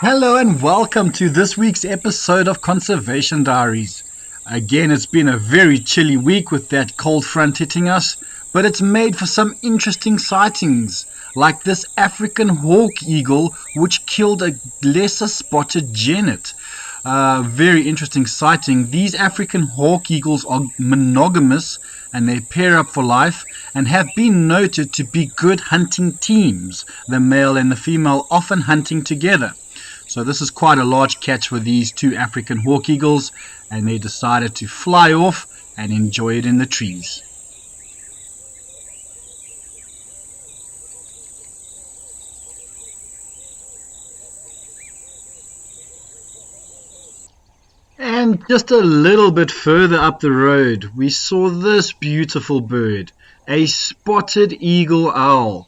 Hello and welcome to this week's episode of Conservation Diaries. Again, it's been a very chilly week with that cold front hitting us, but it's made for some interesting sightings, like this African hawk eagle which killed a lesser spotted genet. Very interesting sighting. These African hawk eagles are monogamous and they pair up for life and have been noted to be good hunting teams, the male and the female often hunting together. So this is quite a large catch for these two African hawk eagles, and they decided to fly off and enjoy it in the trees. And just a little bit further up the road, we saw this beautiful bird, a spotted eagle owl.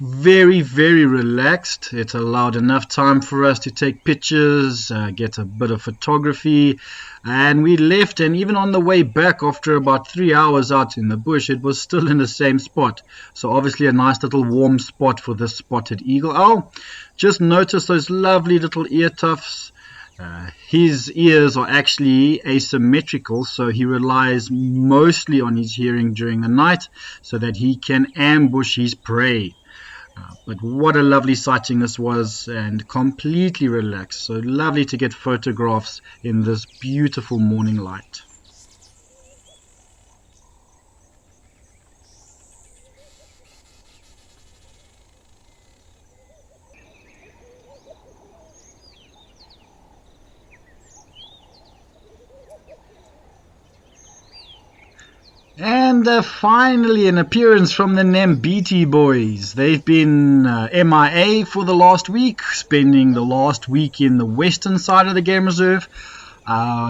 Very, very relaxed. It allowed enough time for us to take pictures, get a bit of photography, and we left, and even on the way back after about 3 hours out in the bush, it was still in the same spot. So obviously a nice little warm spot for this spotted eagle owl. Just notice those lovely little ear tufts. His ears are actually asymmetrical, so he relies mostly on his hearing during the night so that he can ambush his prey. But what a lovely sighting this was, and completely relaxed. So lovely to get photographs in this beautiful morning light. And finally, an appearance from the Nambiti boys. They've been MIA for the last week, spending the last week in the western side of the game reserve.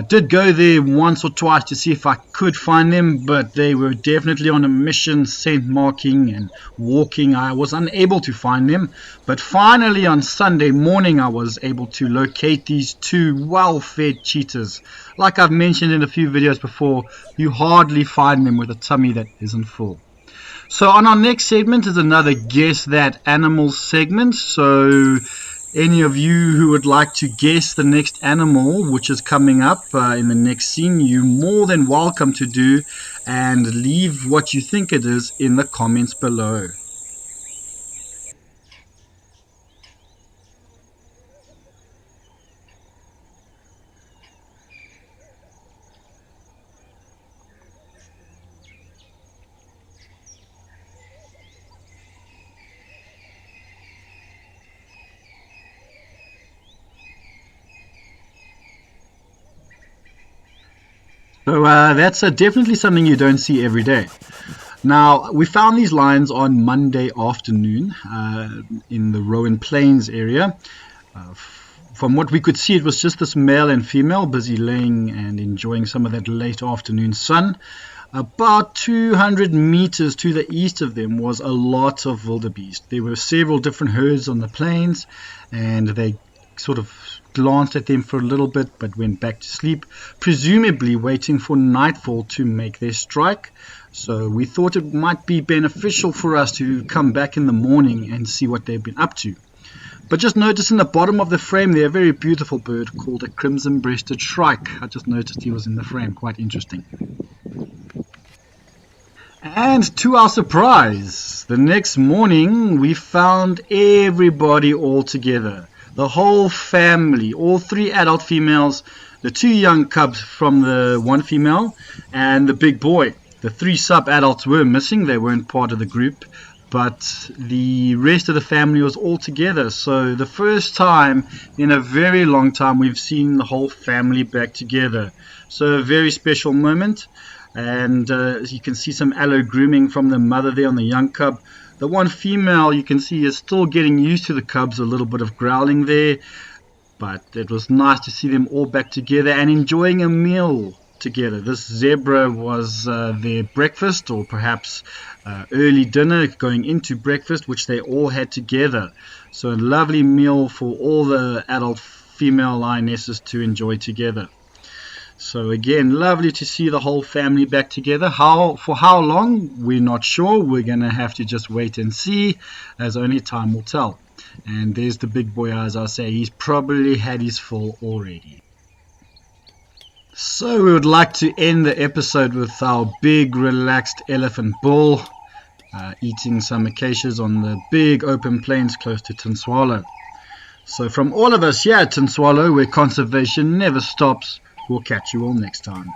Did go there once or twice to see if I could find them, but they were definitely on a mission, scent marking and walking. I was unable to find them, but finally on Sunday morning I was able to locate these two well-fed cheetahs. Like I've mentioned in a few videos before, you hardly find them with a tummy that isn't full. So on our next segment is another Guess That Animal segment. So any of you who would like to guess the next animal which is coming up in the next scene, you're more than welcome to do, and leave what you think it is in the comments below. So that's definitely something you don't see every day. Now, we found these lions on Monday afternoon in the Rowan Plains area. From what we could see, it was just this male and female busy laying and enjoying some of that late afternoon sun. About 200 meters to the east of them was a lot of wildebeest. There were several different herds on the plains, and they sort of glanced at them for a little bit but went back to sleep, presumably waiting for nightfall to make their strike. So we thought it might be beneficial for us to come back in the morning and see what they've been up to. But just notice in the bottom of the frame there a very beautiful bird called a Crimsonbreasted Trike. I just noticed he was in the frame, quite interesting. And to our surprise, the next morning we found everybody all together. The whole family, all three adult females, the two young cubs from the one female, and the big boy. The three sub-adults were missing, they weren't part of the group, but the rest of the family was all together. So the first time in a very long time we've seen the whole family back together. So a very special moment, and as you can see some aloe grooming from the mother there on the young cub. The one female you can see is still getting used to the cubs, a little bit of growling there, but it was nice to see them all back together and enjoying a meal together. This zebra was their breakfast, or perhaps early dinner going into breakfast, which they all had together. So a lovely meal for all the adult female lionesses to enjoy together. So again, lovely to see the whole family back together. For how long, we're not sure. We're going to have to just wait and see, as only time will tell. And there's the big boy, as I say, he's probably had his full already. So we would like to end the episode with our big relaxed elephant bull eating some acacias on the big open plains close to Tinswalo. So from all of us here at Tinswalo, where conservation never stops, we'll catch you all next time.